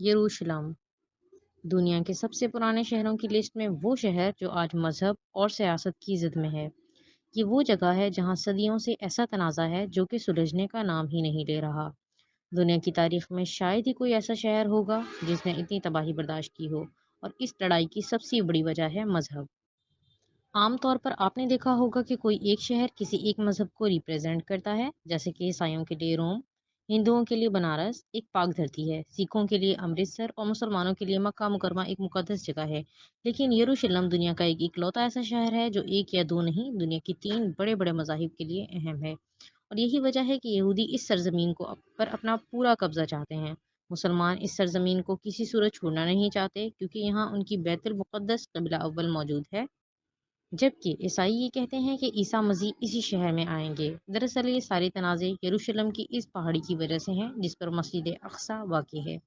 यरूशलेम दुनिया के सबसे पुराने शहरों की लिस्ट में वो शहर जो आज मजहब और सियासत की जिद में है। ये वो जगह है जहाँ सदियों से ऐसा तनाज़ा है जो कि सुलझने का नाम ही नहीं ले रहा। दुनिया की तारीख में शायद ही कोई ऐसा शहर होगा जिसने इतनी तबाही बर्दाश्त की हो। और इस लड़ाई की सबसे बड़ी वजह है मजहब। आमतौर पर आपने देखा होगा कि कोई एक शहर किसी एक मजहब को रिप्रेजेंट करता है, जैसे कि ईसाइयों के लिए रोम, हिंदुओं के लिए बनारस एक पाक धरती है, सिखों के लिए अमृतसर और मुसलमानों के लिए मक्का मुकरमा एक मुकद्दस जगह है। लेकिन यरूशलेम दुनिया का एक इकलौता ऐसा शहर है जो एक या दो नहीं, दुनिया की तीन बड़े बड़े मजाहिब के लिए अहम है। और यही वजह है कि यहूदी इस सरजमीन को पर अपना पूरा कब्जा चाहते हैं। मुसलमान इस सरजमीन को किसी सूरत छोड़ना नहीं चाहते, क्योंकि यहाँ उनकी बैतुल मुक़द्दस क़िबला अव्वल मौजूद है। जबकि ईसाई ये कहते हैं कि ईसा मसीह इसी शहर में आएंगे। दरअसल ये सारे तनाज़े यरूशलेम की इस पहाड़ी की वजह से हैं जिस पर मस्जिद अक्सा वाक़ई है।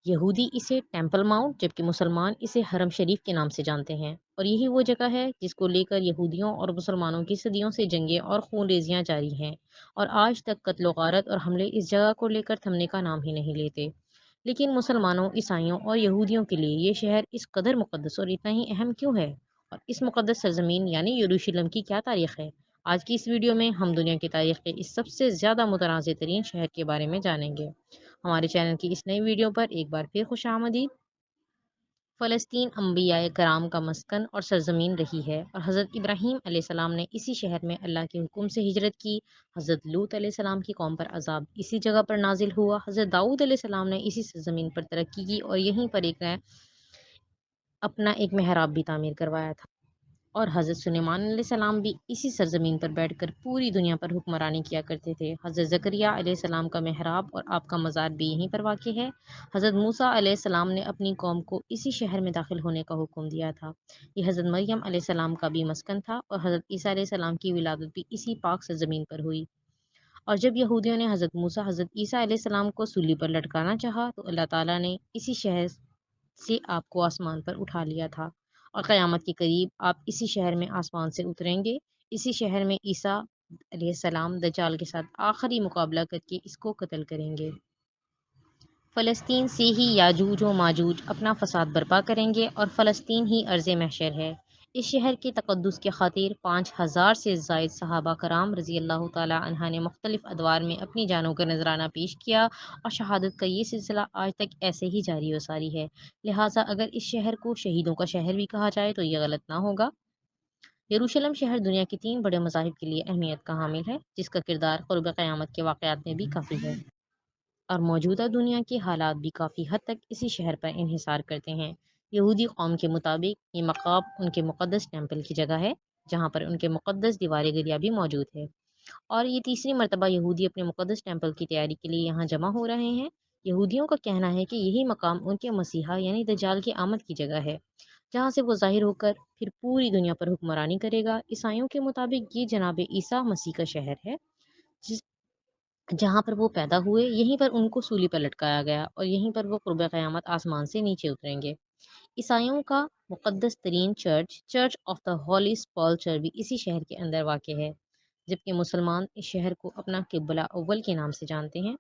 यहूदी इसे टेंपल माउंट, जबकि मुसलमान इसे हरम शरीफ के नाम से जानते हैं। और यही वो जगह है जिसको लेकर यहूदियों और मुसलमानों की सदियों से जंगें और खूनरेजियां जारी हैं। और आज तक कत्ल गारत और हमले इस जगह को लेकर थमने का नाम ही नहीं लेते। लेकिन मुसलमानों, ईसाइयों और यहूदियों के लिए ये शहर इस कदर मुकद्दस और इतना ही अहम क्यों है? और इस मुकद्दस सरजमीन यानी यरूशलेम की क्या तारीख है? आज की इस वीडियो में हम दुनिया की तारीख के इस सबसे ज़्यादा मुतनाज़ तरीन शहर के बारे में जानेंगे। हमारे चैनल की इस नई वीडियो पर एक बार फिर खुशामदीद। फ़लस्तीन अम्बियाए कराम का मस्कन और सरजमीन रही है, और हज़रत इब्राहीम अलैहिस्सलाम ने इसी शहर में अल्लाह के हुक्म से हिजरत की। हज़रत लूत अलैहिस्सलाम की कौम पर अजाब इसी जगह पर नाजिल हुआ। हज़रत दाऊद अलैहिस्सलाम ने इसी सरजमीन पर तरक्की की और यहीं पर अपना एक मेहराब भी तामीर करवाया था। और हज़रत सुलेमान अलैहिस्सलाम भी इसी सरजमीन पर बैठकर पूरी दुनिया पर हुक्मरानी किया करते थे। हज़रत ज़करिया अलैहिस्सलाम का मेहराब और आपका मज़ार भी यहीं पर वाक़ है। हज़रत मूसा अलैहिस्सलाम ने अपनी कौम को इसी शहर में दाखिल होने का हुक्म दिया था। ये हज़रत मरियम अलैहिस्सलाम का भी मस्कन था, और हज़रत ईसा अलैहिस्सलाम की विलादत भी इसी पाक सरजमीन पर हुई। और जब यहूदियों ने हज़रत मूसा हज़रत ईसा अलैहिस्सलाम को सूली पर लटकाना चाहा, तो अल्लाह ताला ने इसी शहर से आपको आसमान पर उठा लिया था। और क़यामत के करीब आप इसी शहर में आसमान से उतरेंगे। इसी शहर में ईसा अलैहिस्सलाम दज्जाल के साथ आखिरी मुकाबला करके इसको कत्ल करेंगे। फ़लस्तीन से ही याजूज व माजूज अपना फसाद बर्पा करेंगे, और फ़लस्तीन ही अर्ज़ महशर है। इस शहर के तक़द्दुस की खातिर 5000 से ज़ायद सहाबा कराम रज़ी अल्लाह ताला अन्हा ने मुख्तलिफ़ अदवार में अपनी जानों का नजराना पेश किया, और शहादत का ये सिलसिला आज तक ऐसे ही जारी व सारी है। लिहाजा अगर इस शहर को शहीदों का शहर भी कहा जाए तो ये गलत ना होगा। यरूशलेम शहर दुनिया के 3 बड़े मज़ाहिब के लिए अहमियत का हामिल है, जिसका किरदार क़ुर्ब क़यामत के वाक़यात में भी काफ़ी है। और मौजूदा दुनिया के हालात भी काफ़ी हद तक इसी शहर पर इन्हिसार करते हैं। यहूदी कौम के मुताबिक ये मकाम उनके मुक़द्दस टेम्पल की जगह है, जहाँ पर उनके मुक़द्दस दीवार गिरिया भी मौजूद है। और ये तीसरी मरतबा यहूदी अपने मुक़द्दस टेम्पल की तैयारी के लिए यहाँ जमा हो रहे हैं। यहूदियों का कहना है कि यही मकाम उनके मसीहा यानी दज्जाल की आमद की जगह है, जहाँ से वो ज़ाहिर होकर फिर पूरी दुनिया पर हुक्मरानी करेगा। ईसाइयों के मुताबिक ये जनाब ईसा मसीह का शहर है, जिस जहाँ पर वो पैदा हुए, यहीं पर उनको सूली पर लटकाया गया, और यहीं पर वो क़ुर्ब क़यामत आसमान से नीचे उतरेंगे। ईसाइयों का मुक़द्दस तरीन church, church of the Holi Paul church भी इसी शहर के अंदर वाक़ है। जबकि मुसलमान इस शहर को अपना क़िबला अव्वल के नाम से जानते हैं।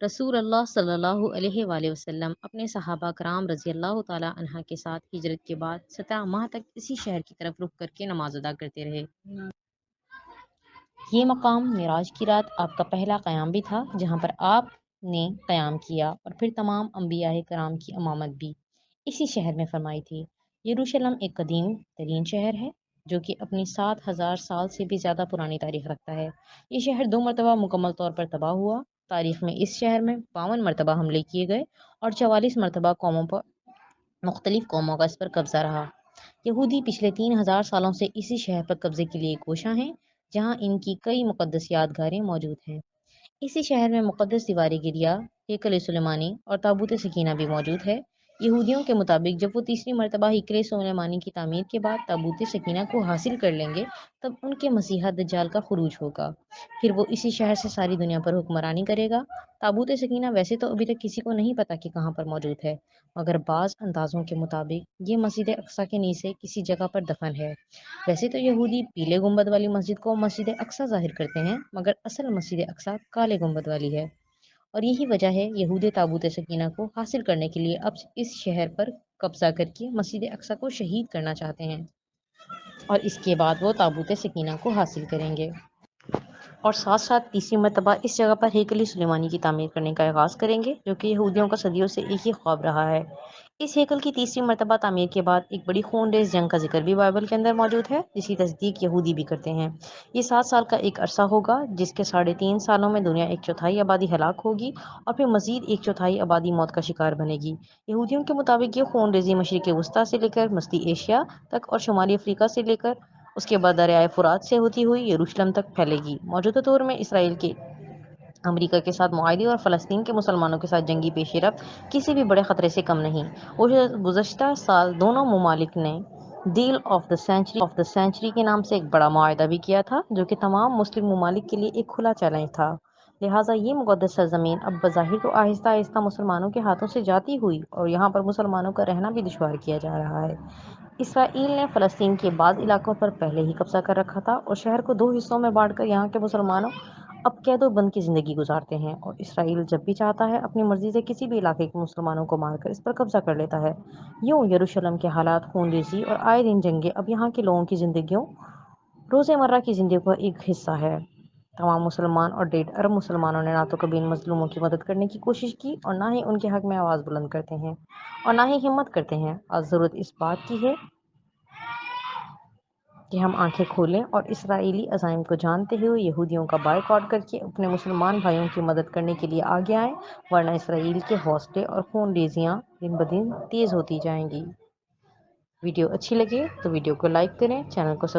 रसूल अल्लाह सल्लल्लाहु अलैहि वसल्लम अपने सहाबा कराम रज़ी अल्लाह ताला अन्हा के साथ हिजरत के बाद 17 माह तक इसी शहर की तरफ रुख करके नमाज अदा करते रहे। ये मकाम मिराज की रात आपका पहला क़याम भी था, जहाँ पर आपने क़याम किया, और फिर तमाम अम्बियाए कराम की इमामत भी इसी शहर में फरमाई थी। यरूशलेम एक कदीम तरीन शहर है, जो कि अपनी 7000 साल से भी ज़्यादा पुरानी तारीख रखता है। ये शहर 2 मरतबा मुकम्मल तौर पर तबाह हुआ। तारीख में इस शहर में 52 मरतबा हमले किए गए, और 44 मरतबा मुख्तलिफ कौमों का इस पर कब्जा रहा। यहूदी पिछले 3000 सालों से इसी शहर पर कब्जे के लिए कोशां हैं, जहाँ इनकी कई मुकद्दस यादगारें मौजूद हैं। इसी शहर में मुकद्दस दीवार गिरिया, हेकल सुलेमानी और ताबूत सकीना भी मौजूद है। यहूदियों के मुताबिक जब वो तीसरी मरतबा हेकल सुलेमानी की तामीर के बाद ताबूत सकीना को हासिल कर लेंगे, तब उनके मसीहा दज्जाल का खुरूज होगा। फिर वो इसी शहर से सारी दुनिया पर हुक्मरानी करेगा। ताबूत सकीना वैसे तो अभी तक किसी को नहीं पता कि कहाँ पर मौजूद है, मगर बाज़ अंदाज़ों के मुताबिक ये मस्जिद अक्सा के नीचे किसी जगह पर दफन है। वैसे तो यहूदी पीले गुंबद वाली मस्जिद को मस्जिद अक्सा ज़ाहिर करते हैं, मगर असल मस्जिद अक्सा काले गुंबद वाली है। اور یہی وجہ ہے یہود تابوت سکینہ کو حاصل کرنے کے لیے اب اس شہر پر قبضہ کر کے مسجد اقصی کو شہید کرنا چاہتے ہیں، اور اس کے بعد وہ تابوت سکینہ کو حاصل کریں گے اور ساتھ ساتھ تیسری مرتبہ اس جگہ پر ہیکل سلیمانی کی تعمیر کرنے کا آغاز کریں گے، جو کہ یہودیوں کا صدیوں سے ایک ہی خواب رہا ہے۔ اس ہیکل کی تیسری مرتبہ تعمیر کے بعد ایک بڑی خون ریز جنگ کا ذکر بھی بائبل کے اندر موجود ہے، جس کی تصدیق یہودی بھی کرتے ہیں۔ یہ 7 سال کا ایک عرصہ ہوگا، جس کے 3.5 سالوں میں دنیا ایک چوتھائی آبادی ہلاک ہوگی اور پھر مزید ایک چوتھائی آبادی موت کا شکار بنے گی۔ یہودیوں کے مطابق یہ خون ریزی مشرق وسطیٰ سے لے کر وسطی ایشیا تک اور شمالی افریقہ سے لے کر اس کے بعد دریائے فرات سے ہوتی ہوئی یروشلم تک پھیلے گی۔ موجودہ دور میں اسرائیل کے امریکہ کے ساتھ معاہدے اور فلسطین کے مسلمانوں کے ساتھ جنگی پیش رفت کسی بھی بڑے خطرے سے کم نہیں۔ گزشتہ سال دونوں ممالک نے ڈیل آف دا سینچری کے نام سے ایک بڑا معاہدہ بھی کیا تھا، جو کہ تمام مسلم ممالک کے لیے ایک کھلا چیلنج تھا۔ لہٰذا یہ مقدس سرزمین اب بظاہر تو آہستہ آہستہ مسلمانوں کے ہاتھوں سے جاتی ہوئی اور یہاں پر مسلمانوں کا رہنا بھی دشوار کیا جا رہا ہے۔ اسرائیل نے فلسطین کے بعض علاقوں پر پہلے ہی قبضہ کر رکھا تھا اور شہر کو 2 حصوں میں بانٹ کر یہاں کے مسلمانوں اب قید و بند کی زندگی گزارتے ہیں، اور اسرائیل جب بھی چاہتا ہے اپنی مرضی سے کسی بھی علاقے کے مسلمانوں کو مار کر اس پر قبضہ کر لیتا ہے۔ یوں یروشلم کے حالات، خون ریزی اور آئے دن جنگیں اب یہاں کے لوگوں کی زندگیوں روزمرہ کی زندگی کا ایک حصہ ہے۔ تمام مسلمان اور 1.5 ارب مسلمانوں نے نہ تو کبھی ان مظلوموں کی مدد کرنے کی کوشش کی اور نہ ہی ان کے حق میں آواز بلند کرتے ہیں اور نہ ہی ہمت کرتے ہیں۔ آج ضرورت اس بات کی ہے کہ ہم آنکھیں کھولیں اور اسرائیلی عزائم کو جانتے ہوئے یہودیوں کا بائیکاٹ کر کے اپنے مسلمان بھائیوں کی مدد کرنے کے لیے آگے آئیں، ورنہ اسرائیل کے حوصلے اور خون ریزیاں دن بدن تیز ہوتی جائیں گی۔ ویڈیو اچھی لگے تو ویڈیو کو لائک کریں، چینل کو